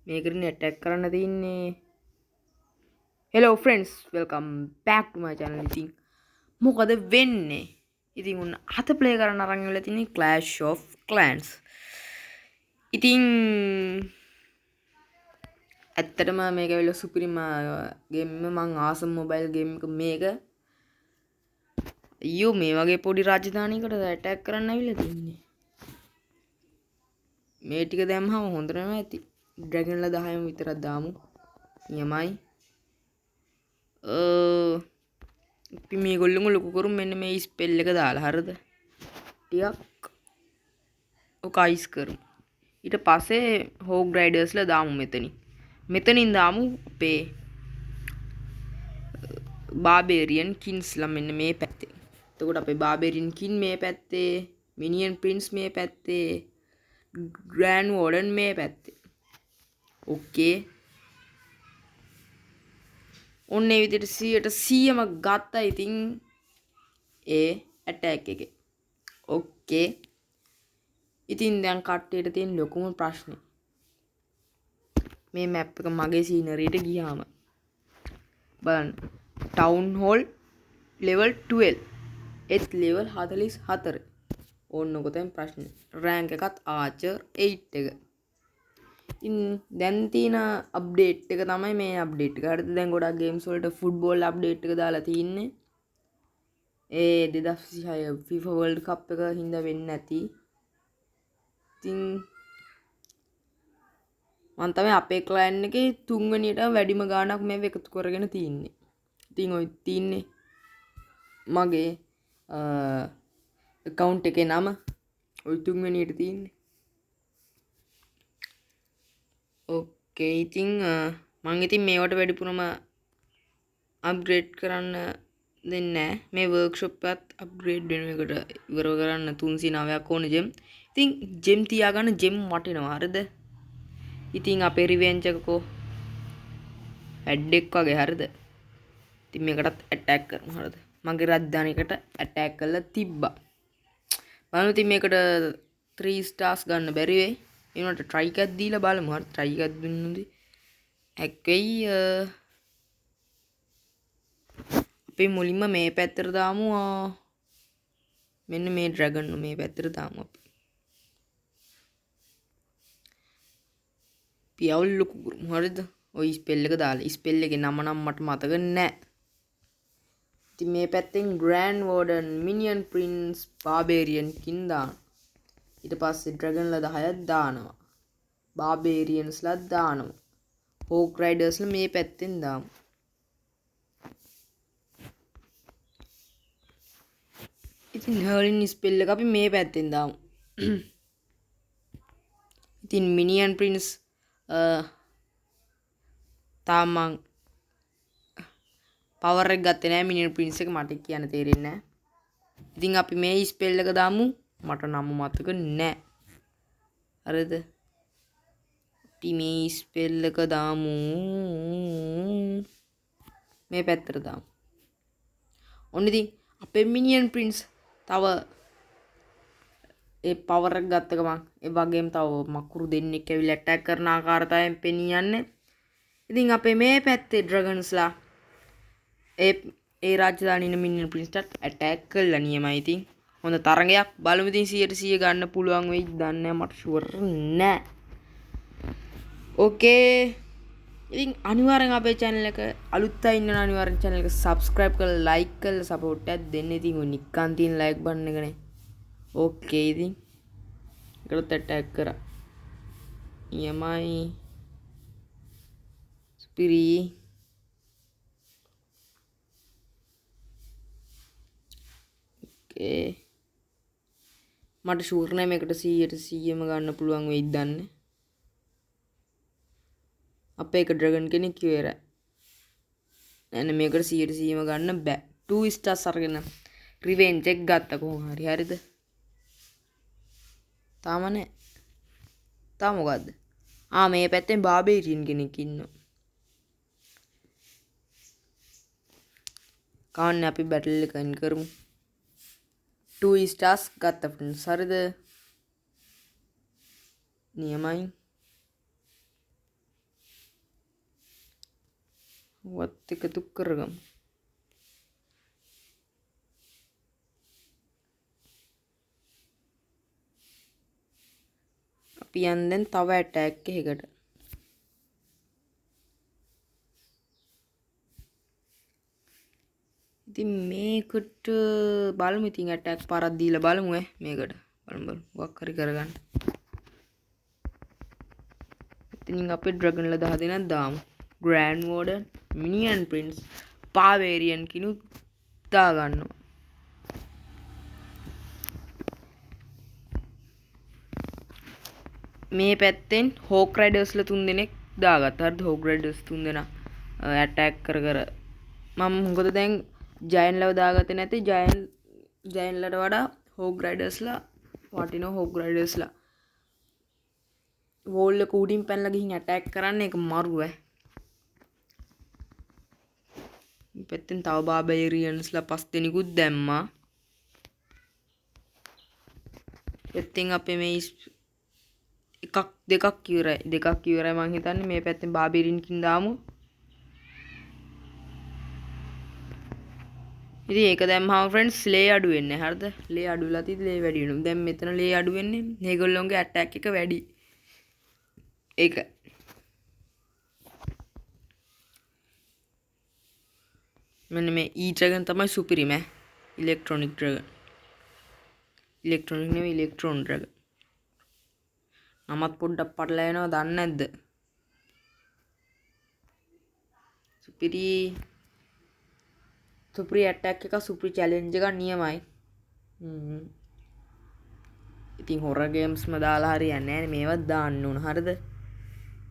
මේකටනේ attack කරන්න තින්නේ. Hello friends, welcome back to my channel. ඉතින් මොකද වෙන්නේ? ඉතින් උන් අත ප්ලේ කරන්න අරන් ඉවලා තින්නේ Clash of Clans. ඉතින් ඇත්තටම මේක ඇවිල්ලා සුපිරිම ගේම් එක. මං ආසම් මොබයිල් ගේම් එක මේක. අයියෝ මේ වගේ පොඩි රාජධානියකට ඇටැක් කරන්න ඇවිල්ලා තින්නේ. මේ ටික දැම්මම හොඳ නම ඇති. ඩ්‍රැගන්ලා 10ම විතරක් දාමු. නියමයි. අපි මේගොල්ලොම ලොකු කරු මෙන්න මේ ස්පෙල් එක දාලා හරිද? ටිකක් ඔක අයිස් කරමු. ඊට පස්සේ හෝග් රයිඩර්ස්ලා දාමු මෙතනින්. මෙතනින් දාමු අපේ බාබේරියන් කින්ස්ලා මෙන්න මේ පැත්තේ. එතකොට අපේ බාබේරියන් කින් මේ පැත්තේ, මිනියන් ප්‍රින්ස් මේ පැත්තේ, ග්‍රෑන්ඩ් වෝඩන් මේ පැත්තේ. ඕකේ. ඔන්න ඒ විදිහට 100%ම ගත්තා. ඉතින් ඒ ඇටැක් එකේ. ඕකේ. ඉතින් දැන් කට්ටියට තියෙන ලොකුම ප්‍රශ්නේ මේ මැප් එක මගේ සීනරියට ගියාම බලන්න ටවුන් හෝල් ලෙවල් 12 එත් ලෙවල් 44 ඕන්නක තමයි ප්‍රශ්නේ. රෑන්ක් එකත් ආචර් 8 එක. ඉතින් දැන් තියෙන අප්ඩේට් එක තමයි මේ අප්ඩේට් එක. හරිද? දැන් ගොඩක් ගේම්ස් වලට ෆුට්බෝල් අප්ඩේට් එක දාලා තින්නේ. ඒ 2026 FIFA World Cup එක හින්දා වෙන්නේ නැති. ඉතින් මම තමයි අපේ ක්ලයන්ට් එකේ තුන්වෙනියට වැඩිම ගාණක් මේව එකතු කරගෙන තින්නේ. ඉතින් ඔය තින්නේ මගේ account එකේ නම ඔය තුන්වෙනියට තින්නේ. ඕකේ. ඉතින් මම ඉතින් මේවට වැඩිපුරම අප්ග්‍රේඩ් කරන්න දෙන්නේ නැහැ. මේ වර්ක්ෂොප් එකත් අප්ග්‍රේඩ් වෙන එකට ඉවර කරන්න 309ක් ඕනේ ජෙම්. ඉතින් ජෙම් තියාගන්න ජෙම් වටිනවා. හරිද? ඉතින් අපේ රිවෙන්ජ් එකකෝ හැඩ් එක වගේ. හරිද? ඉතින් මේකටත් ඇටැක් කරමු. හරිද? මගේ රාජධානියකට ඇටැක් කරලා තිබ්බා. බලමු ඉතින් මේකට 3 stars ගන්න බැරි වෙයි. ඒ වුණාට try එකක් දීලා බලමු. හරි try එකක් දුන්නොත් හැකෙයි. අපි මුලින්ම මේ පැත්තට දාමු. මෙන්න මේ ඩ්‍රැගන් මේ පැත්තට දාමු අපි. පියවල් ලොකු කරමු. හරිද? ඔය ස්පෙල් එක දාලා. ස්පෙල් එකේ නම නම් මට මතක නැහැ. ඉතින් මේ පැත්තෙන් ග්‍රෑන්ඩ් වෝඩන්, මිනියන් ප්‍රින්ස්, බාබේරියන් කින් දානවා. ඊට පස්සේ ඩ්‍රැගන්ලා 10ක් දානවා. බාබේරියන්ස්ලා දානවා. හෝක් රයිඩර්ස්ලා මේ පැත්තෙන් දාමු. ඉතින් හර්ලින් ස්පෙල් එක අපි මේ පැත්තෙන් දාමු. ඉතින් මිනියන් ප්‍රින්ස් තාම පවර් එක ගත්තේ නැහැ. මිනියන් ප්‍රින්ස් එක මට කියන්න තේරෙන්නේ නැහැ. ඉතින් අපි මේ ස්පෙල් එක දාමු. මට නම මතක නැහැ. හරිද? අපි මේ ස්පෙල් එක දාමු. මේ පැත්තට දාමු. ඔන්න ඉතින් අපේ මිනියන් ප්‍රින්ස් තව ඒ පවර් එක ගත්ත ගමන් ඒ වගේම තව මකුරු දෙන්නෙක් ඇවිල්ලා ඇටැක් කරන ආකාරය තමයි පෙනී යන්නේ. ඉතින් අපේ මේ පැත්තේ ඩ්‍රැගන්ස්ලා ඒ රාජධානියේ ඉන්න මිනියන් ප්‍රින්ස්ටත් ඇටැක් කළා නියමයි. ඉතින් හොඳ තරගයක් බලමු. ඉතින් 100% ගන්න පුළුවන් වෙයිද දන්නේ නැහැ. මට ෂුවර් නැහැ. ඕකේ. ඉතින් අනිවාර්යෙන් අපේ channel එක අලුත් අය ඉන්නවා අනිවාර්යෙන් channel එක subscribe කරලා like කරලා support එකක් දෙන්න. ඉතින් ඔය නික්කන් තියෙන like button එකනේ. ඕකේ. ඉතින් ඒකට attack කරා. යමයි ස්පිරි ඕකේ. මට ෂුවර් නෑ මේකට 100%ම ගන්න පුළුවන් වෙයිද දන්නේ. අපේ එක ඩ්‍රැගන් කෙනෙක් ඉවරයි. නෑ මේකට 100%ම ගන්න බෑ. 2 stars අරගෙන රිවෙන්ජ් එක ගත්තා කොහොම හරි. හරිද? තාම නෑ. තාම මොකද්ද? මේ පැත්තෙන් බාබේරියන් කෙනෙක් ඉන්නවා. කවන්නේ අපි බැටල් එක එන් කරමු. 2 stars ගත්තා friends. හරිද? නියමයි. වත් එකතු කරගමු. අපි යන්නේ තව ඇටැක් එකකට. ඉතින් මේකට බලමු. ඉතින් ඇටැක් පාරක් දීලා බලමු මේකට. බලමු මොකක් හරි කරගන්න. ඉතින් අපි ඩ්‍රැගන්ලා 10 දෙනෙක් දාමු. ග්‍රෑන්ඩ් වෝඩන්, මිනියන් ප්‍රින්ස්, පාවේරියන් කිනුත් දා ගන්නවා. මේ පැත්තෙන් හෝක් රයිඩර්ස්ලා 3 දෙනෙක් දාගත්තා. හරිද? හෝක් රයිඩර්ස් 3 දෙනා ඇටැක් කර මම මොකද දැන් ජයන්ලව දාගත්තේ නැති. ජයන්ලට වඩා හෝක් රයිඩර්ස්ලා වටිනවා. හෝක් රයිඩර්ස්ලා වෝල් එක උඩින් පැනලා ගිහින් ඇටැක් කරන්න එක මරු පැත්තෙන් තව බාබේරියන්ස්ලා 5 දෙනෙකුත් දැම්මා. පැත්තෙන් අපේ මේ දෙකක් ඉවරයි මං හිතන්නේ. මේ පැත්තෙන් බාබේරියන්කින් දාමු. ඉතින් ඒක දැම්මම ෆ්‍රෙන්ඩ්ස් ලේ අඩු වෙන්නේ. හරිද? ලේ අඩු වෙලා තියදී ලේ වැඩි වෙනවා. දැන් මෙතන ලේ අඩු වෙන්නේ. මේගොල්ලෝගේ ඇටැක් එක වැඩි. ඒක මෙන්න මේ ඊ ඩ්‍රැගන් තමයි සුපිරිම ඉලෙක්ට්‍රොනික් ඩ්‍රැගන්. ඉලෙක්ට්‍රොනික් නෙවෙයි ඉලෙක්ට්‍රෝන ඩ්‍රැගන්. නමත් පොඩ්ඩක් පටලැවෙනවා දන්නේ නැද්ද? සුපිරි ඇටැක් එක සුපිරි චැලෙන්ජ් එකක් නියමයි. ඉතින් හොරර් ගේම්ස්ම දාලා හරියන්නේ නැහැ. මේවත් දාන්න ඕන. හරිද?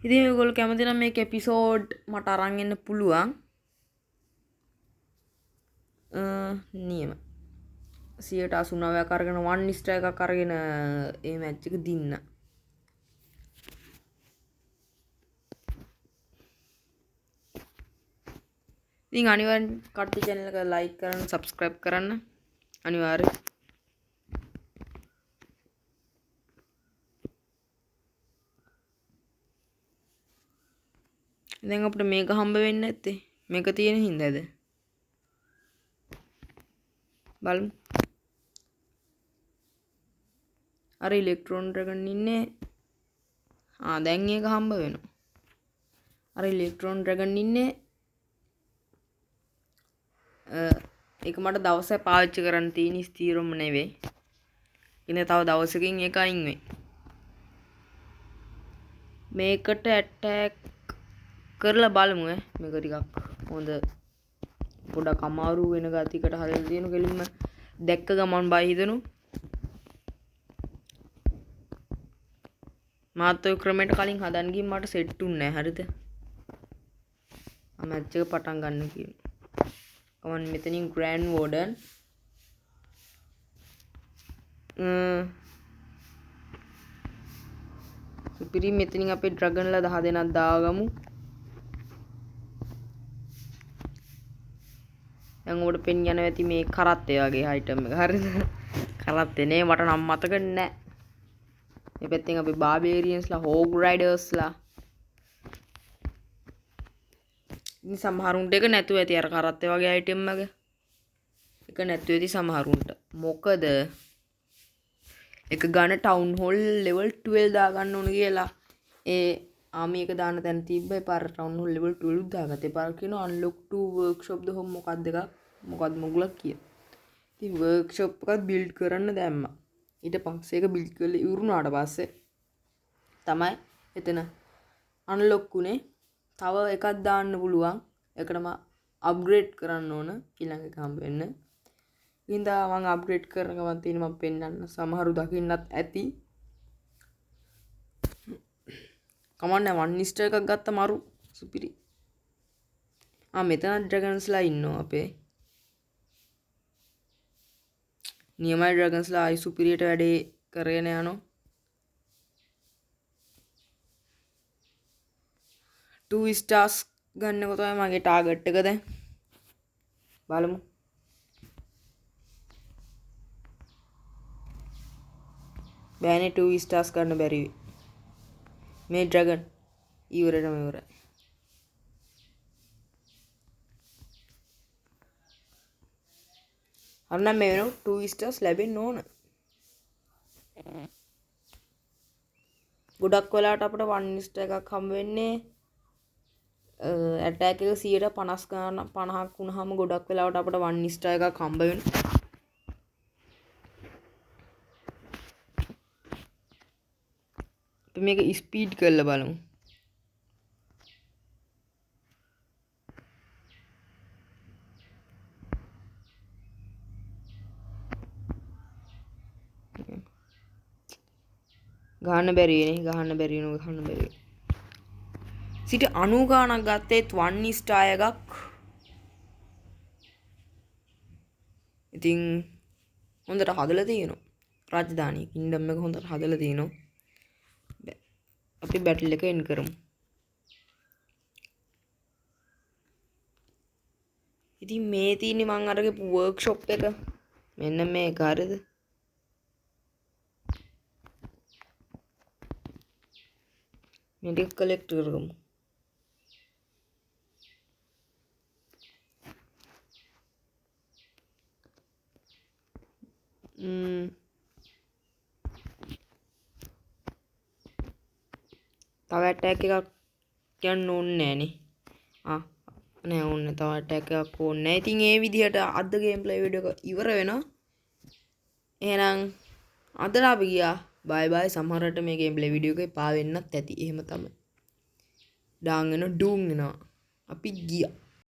ඉතින් මේගොල්ලෝ කැමති නම් මේක එපිසෝඩ් මට අරන් එන්න පුළුවන්. නියම 189ක් අරගෙන 1 එකක් අරගෙන ඒ මැච් එක දින්න. ඉතින් අනිවාර්යෙන් කට්ටිය channel එක like කරන්න, subscribe කරන්න අනිවාර්යෙන්. දැන් අපිට මේක හම්බ වෙන්නේ නැත්තේ මේක තියෙන හින්දාද? බලමු. අර ඉලෙක්ට්‍රෝන ඩ්‍රැගන් ඉන්නේ. දැන් ඒක හම්බ වෙනවා. අර ඉලෙක්ට්‍රෝන ඩ්‍රැගන් ඉන්නේ. ඒක මට දවසක් පාවිච්චි කරන්න තියෙන ස්ථීරම නෙවෙයි. ඉතින් තව දවසකින් ඒක අයින් වෙයි. මේකට ඇටැක් කරලා බලමු මේක ටිකක් හොඳ පොඩක් අමාරු වෙන ගතියකට හරියට තියෙන කෙලින්ම දැක්ක ගමන් බය හිතෙනු. මාත් ඔය ක්‍රමයට කලින් හදන්න ගිහින් මට සෙට් උන්නේ නැහැ. හරිද? මැච් එක පටන් ගන්න කියන. කමන් මෙතනින් ග්‍රෑන්ඩ් වෝඩන් සුපිරි. මෙතනින් අපේ ඩ්‍රැගන්ලා 10 දෙනෙක් දාගමු. දැන් උඩ පෙන් යනවා ඇති මේ කරත්තේ වගේ අයිටම් එක. හරිද? කරත්තේ නේ මට නම් මතක නැහැ. මේ පැත්තෙන් අපි බාබේරියන්ස්ලා, හෝග් රයිඩර්ස්ලා. ඉතින් සමහරුන්ට එක නැතුව ඇති අර කරත්තේ වගේ අයිටම් එක. එක නැතුව ඇති සමහරුන්ට. මොකද එක ගන්න ටවුන් හෝල් ලෙවල් 12 දාගන්න ඕන කියලා ඒ ආමි එක දාන්න තැන තිබ්බයි. පාර ටවුන් හෝල් ලෙවල් 12 දාගත්තේ. පාර කියන අන්ලොක් ටු වර්ක්ෂොප් ද හොම් මොකක්ද එකක් මොකක්ද මුගලක් කිය. ඉතින් වර්ක්ෂොප් එකක් බිල්ඩ් කරන්න දැම්මා. ඊට පස්සේ ඒක බිල්ඩ් කරලා ඉවරුනාට පස්සේ තමයි එතන අන්ලොක් උනේ. තව එකක් දාන්න පුළුවන්. ඒකටම අප්ග්‍රේඩ් කරන්න ඕන ඊළඟ එක හම්බ වෙන්න. ඉතින්දා මම අප්ග්‍රේඩ් කරන ගමන් තියෙන මම පෙන්නන්න සමහරු දකින්නත් ඇති. කමන්නේ 1 එකක් ගත්ත මරු සුපිරි. මෙතන ඩ්‍රැගන්ස්ලා ඉන්නවා අපේ. නියමයි ඩ්‍රැගන්ස්ලා ආයි සුපිරියට වැඩේ කරගෙන යනවා. 2 stars ගන්නකො තමයි මගේ ටාගට් එක දැන්. බලමු. බෑනේ 2 stars ගන්න බැරි වෙයි. මේ ඩ්‍රැගන් ඉවරටම ඉවරයි. අන්න මේ වෙන 2 stars ලැබෙන්න ඕන. ගොඩක් වෙලාවට අපිට 1 star එකක් හම්බ වෙන්නේ ඇටැක් එක 50 ගාන 50ක් වුණාම ගොඩක් වෙලාවට අපිට 1 star එකක් හම්බ වෙනවා. අපි මේක ස්පීඩ් කරලා බලමු. ගහන්න බැරි වෙන්නේ. සිට 90 ගානක් ගත්තේත් 1 star එකක්. ඉතින් හොඳට හදලා තියෙනවා. රාජධානී කින්ඩම් එක හොඳට හදලා තියෙනවා. අපි බැටල් එක එන් කරමු. ඉතින් මේ තියෙන්නේ මං අරගේ වර්ක්ෂොප් එක. මෙන්න මේක හරියද? මේක කලෙක්ට් කරගමු. තව ඇටැක් එකක් යන්න ඕනේ නෑනේ. නෑ ඕනේ තව ඇටැක් එකක් ඕනේ නෑ. ඉතින් ඒ විදිහට අද ගේම් ප්ලේ වීඩියෝ එක ඉවර වෙනවා. එහෙනම් අදට අපි ගියා. බයි බයි. සමහරට මේ ගේම් ප්ලේ වීඩියෝ එක එපා වෙන්නත් ඇති. එහෙම තමයි. ඩාන් වෙනවා ඩූන් වෙනවා. අපි ගියා.